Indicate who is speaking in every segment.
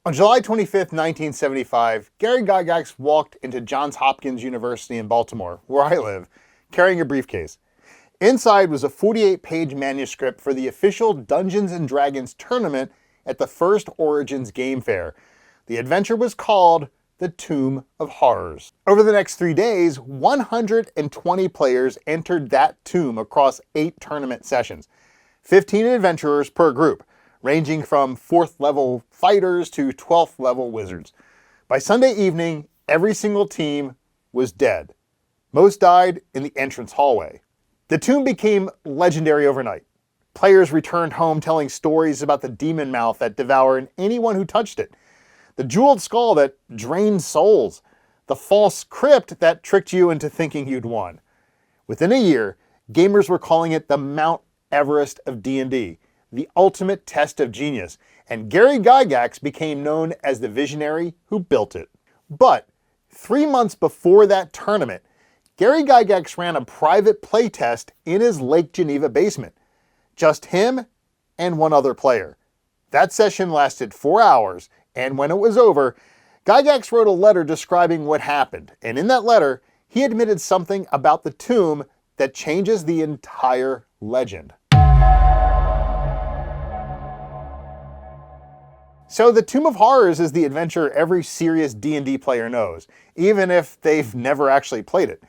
Speaker 1: On July 25th, 1975, Gary Gygax walked into Johns Hopkins University in Baltimore, where I live, carrying a briefcase. Inside was a 48-page manuscript for the official Dungeons & Dragons tournament at the first Origins Game Fair. The adventure was called The Tomb of Horrors. Over the next 3 days, 120 players entered that tomb across 8 tournament sessions. 15 adventurers per group, ranging from 4th level fighters to 12th level wizards. By Sunday evening, every single team was dead. Most died in the entrance hallway. The tomb became legendary overnight. Players returned home telling stories about the demon mouth that devoured anyone who touched it, the jeweled skull that drained souls, the false crypt that tricked you into thinking you'd won. Within a year, gamers were calling it the Mount Everest of D&D, the ultimate test of genius, and Gary Gygax became known as the visionary who built it. But 3 months before that tournament, Gary Gygax ran a private playtest in his Lake Geneva basement. Just him and one other player. That session lasted 4 hours, and when it was over, Gygax wrote a letter describing what happened, and in that letter, he admitted something about the tomb that changes the entire legend. So the Tomb of Horrors is the adventure every serious D&D player knows, even if they've never actually played it.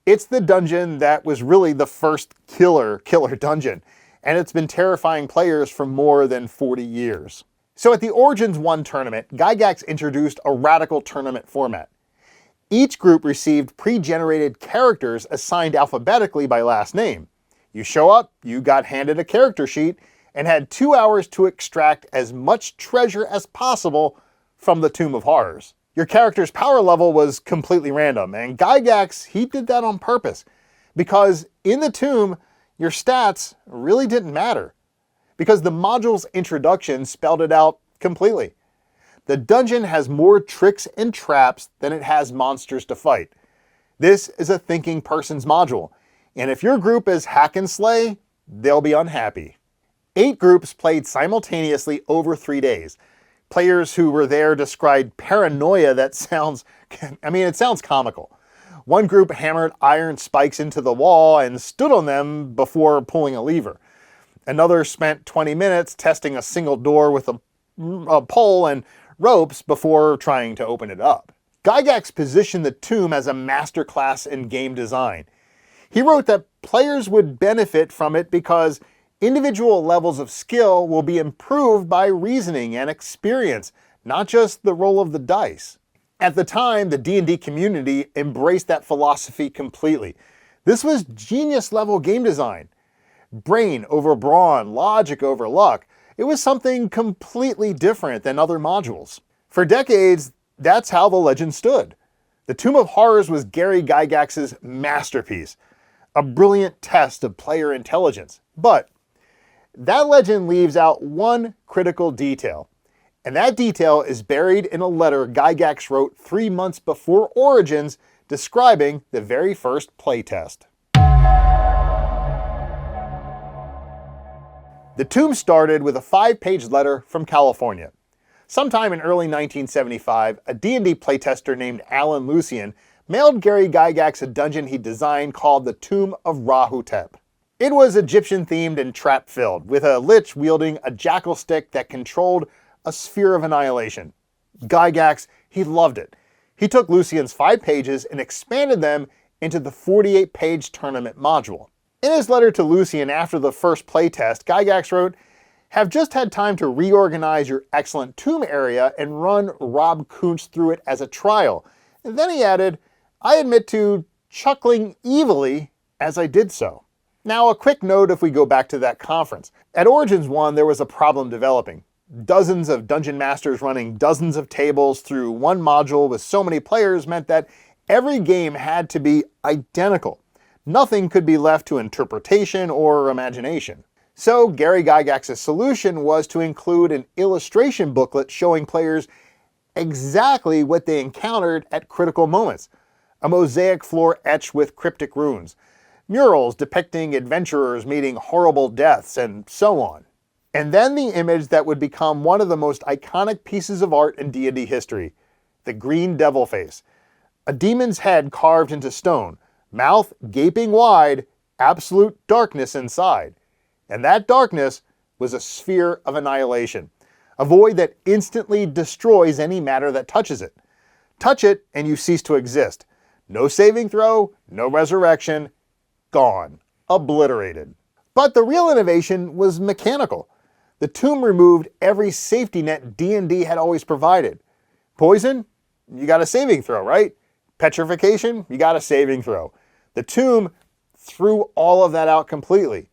Speaker 1: It's the dungeon that was really the first killer dungeon, and it's been terrifying players for more than 40 years. So at the Origins 1 tournament, Gygax introduced a radical tournament format. Each group received pre-generated characters assigned alphabetically by last name. You show up, you got handed a character sheet, and had 2 hours to extract as much treasure as possible from the Tomb of Horrors. Your character's power level was completely random, and Gygax, he did that on purpose, because in the tomb, your stats really didn't matter, because the module's introduction spelled it out completely. The dungeon has more tricks and traps than it has monsters to fight. This is a thinking person's module, and if your group is hack and slay, they'll be unhappy. 8 groups played simultaneously over 3 days. Players who were there described paranoia that sounds comical. One group hammered iron spikes into the wall and stood on them before pulling a lever. Another spent 20 minutes testing a single door with a pole and ropes before trying to open it up. Gygax positioned the tomb as a masterclass in game design. He wrote that players would benefit from it because individual levels of skill will be improved by reasoning and experience, not just the roll of the dice. At the time, the D&D community embraced that philosophy completely. This was genius-level game design. Brain over brawn, logic over luck. It was something completely different than other modules. For decades, that's how the legend stood. The Tomb of Horrors was Gary Gygax's masterpiece, a brilliant test of player intelligence. But that legend leaves out one critical detail, and that detail is buried in a letter Gygax wrote 3 months before Origins describing the very first playtest. The tomb started with a 5-page letter from California. Sometime in early 1975, a D&D playtester named Alan Lucian mailed Gary Gygax a dungeon he designed called the Tomb of Rahotep. It was Egyptian-themed and trap-filled, with a lich wielding a jackal stick that controlled a sphere of annihilation. Gygax, he loved it. He took Lucian's 5 pages and expanded them into the 48-page tournament module. In his letter to Lucian after the first playtest, Gygax wrote, "Have just had time to reorganize your excellent tomb area and run Rob Kuntz through it as a trial." And then he added, "I admit to chuckling evilly as I did so." Now, a quick note if we go back to that conference. At Origins 1, there was a problem developing. Dozens of dungeon masters running dozens of tables through one module with so many players meant that every game had to be identical. Nothing could be left to interpretation or imagination. So Gary Gygax's solution was to include an illustration booklet showing players exactly what they encountered at critical moments. A mosaic floor etched with cryptic runes, murals depicting adventurers meeting horrible deaths, and so on. And then the image that would become one of the most iconic pieces of art in D&D history, the green devil face. A demon's head carved into stone, mouth gaping wide, absolute darkness inside. And that darkness was a sphere of annihilation, a void that instantly destroys any matter that touches it. Touch it and you cease to exist. No saving throw, no resurrection, gone, obliterated. But the real innovation was mechanical. The tomb removed every safety net D&D had always provided. Poison? You got a saving throw, right? Petrification? You got a saving throw. The tomb threw all of that out completely.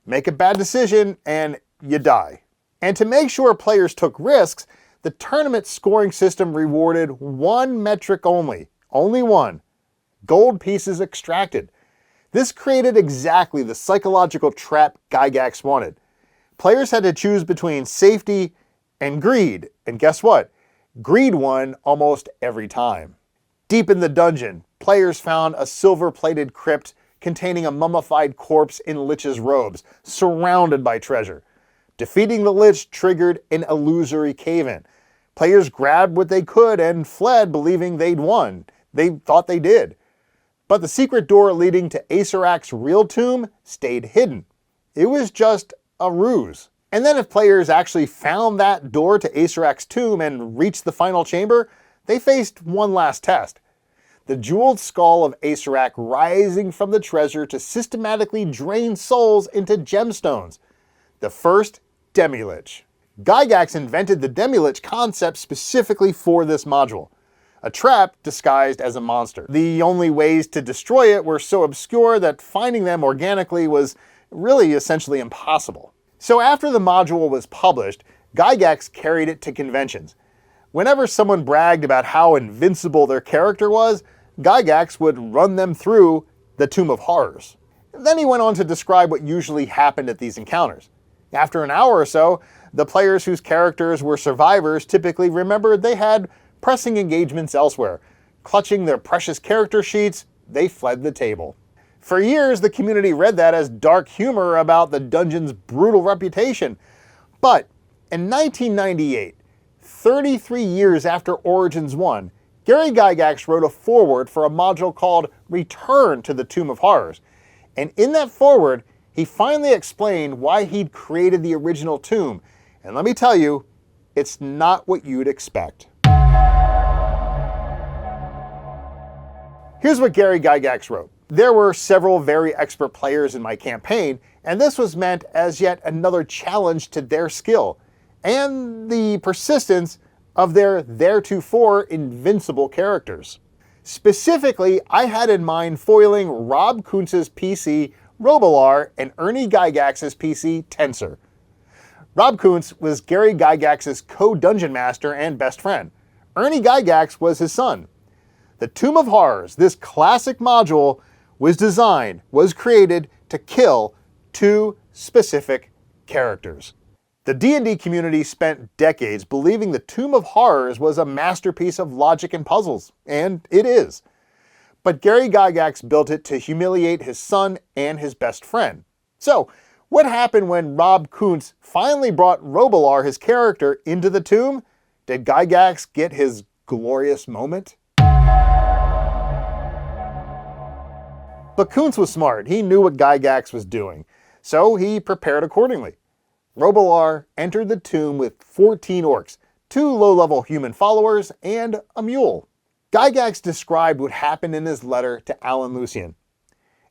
Speaker 1: Make a bad decision and you die. And to make sure players took risks, the tournament scoring system rewarded one metric only one: gold pieces extracted. This created exactly the psychological trap Gygax wanted. Players had to choose between safety and greed, and guess what? Greed won almost every time. Deep in the dungeon, players found a silver-plated crypt containing a mummified corpse in Lich's robes, surrounded by treasure. Defeating the Lich triggered an illusory cave-in. Players grabbed what they could and fled believing they'd won. They thought they did. But the secret door leading to Acererak's real tomb stayed hidden. It was just a ruse. And then if players actually found that door to Acererak's tomb and reached the final chamber, they faced one last test. The jeweled skull of Acererak rising from the treasure to systematically drain souls into gemstones. The first Demilich. Gygax invented the Demilich concept specifically for this module. A trap disguised as a monster. The only ways to destroy it were so obscure that finding them organically was really essentially impossible. So after the module was published, Gygax carried it to conventions. Whenever someone bragged about how invincible their character was, Gygax would run them through the Tomb of Horrors. Then he went on to describe what usually happened at these encounters. After an hour or so, the players whose characters were survivors typically remembered they had pressing engagements elsewhere. Clutching their precious character sheets, they fled the table. For years, the community read that as dark humor about the dungeon's brutal reputation. But in 1998, 33 years after Origins 1, Gary Gygax wrote a foreword for a module called Return to the Tomb of Horrors. And in that foreword, he finally explained why he'd created the original tomb. And let me tell you, it's not what you'd expect. Here's what Gary Gygax wrote. There were several very expert players in my campaign, and this was meant as yet another challenge to their skill, and the persistence of their theretofore invincible characters. Specifically, I had in mind foiling Rob Kuntz's PC, Robilar, and Ernie Gygax's PC, Tensor. Rob Kuntz was Gary Gygax's co-dungeon master and best friend. Ernie Gygax was his son. The Tomb of Horrors, this classic module, was created to kill two specific characters. The D&D community spent decades believing the Tomb of Horrors was a masterpiece of logic and puzzles, and it is. But Gary Gygax built it to humiliate his son and his best friend. So, what happened when Rob Kuntz finally brought Robilar, his character, into the tomb? Did Gygax get his glorious moment? But Kuntz was smart. He knew what Gygax was doing, so he prepared accordingly. Robilar entered the tomb with 14 orcs, 2 low-level human followers, and a mule. Gygax described what happened in his letter to Alan Lucien.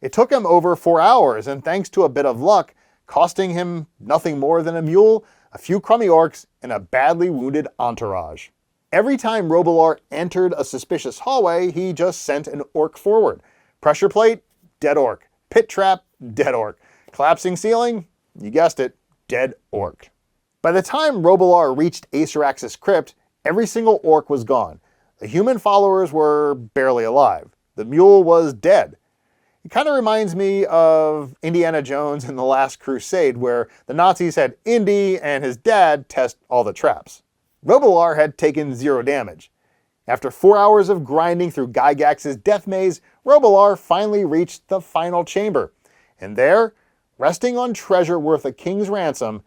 Speaker 1: It took him over 4 hours, and thanks to a bit of luck, costing him nothing more than a mule, a few crummy orcs, and a badly wounded entourage. Every time Robilar entered a suspicious hallway, he just sent an orc forward. Pressure plate? Dead orc. Pit trap? Dead orc. Collapsing ceiling? You guessed it, dead orc. By the time Robilar reached Acererak's crypt, every single orc was gone. The human followers were barely alive. The mule was dead. It kind of reminds me of Indiana Jones and the Last Crusade, where the Nazis had Indy and his dad test all the traps. Robilar had taken 0 damage. After 4 hours of grinding through Gygax's death maze, Robilar finally reached the final chamber. And there, resting on treasure worth a king's ransom,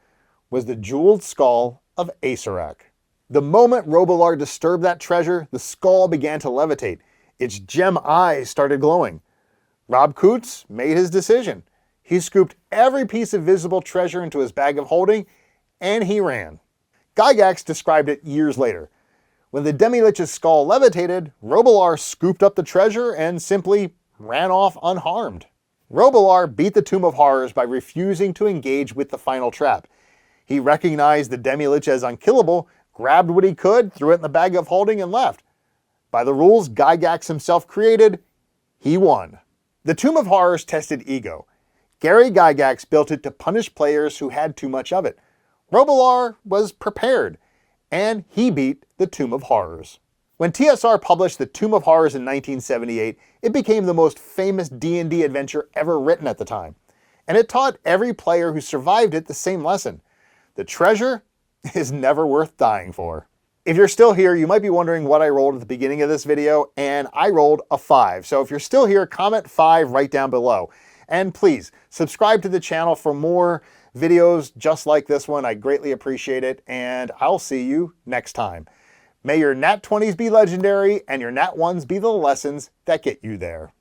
Speaker 1: was the jeweled skull of Acererak. The moment Robillard disturbed that treasure, the skull began to levitate. Its gem eyes started glowing. Rob Coutts made his decision. He scooped every piece of visible treasure into his bag of holding, and he ran. Gygax described it years later. When the Demilich's skull levitated, Robillard scooped up the treasure and simply ran off unharmed. Robillard beat the Tomb of Horrors by refusing to engage with the final trap. He recognized the Demilich as unkillable, grabbed what he could, threw it in the bag of holding, and left. By the rules Gygax himself created, he won. The Tomb of Horrors tested ego. Gary Gygax built it to punish players who had too much of it. Robillard was prepared, and he beat the Tomb of Horrors. When TSR published the Tomb of Horrors in 1978, it became the most famous D&D adventure ever written at the time. And it taught every player who survived it the same lesson. The treasure is never worth dying for. If you're still here, you might be wondering what I rolled at the beginning of this video, and I rolled a 5. So if you're still here, comment 5 right down below. And please, subscribe to the channel for more videos just like this one. I greatly appreciate it, and I'll see you next time. May your Nat 20s be legendary, and your Nat 1s be the lessons that get you there.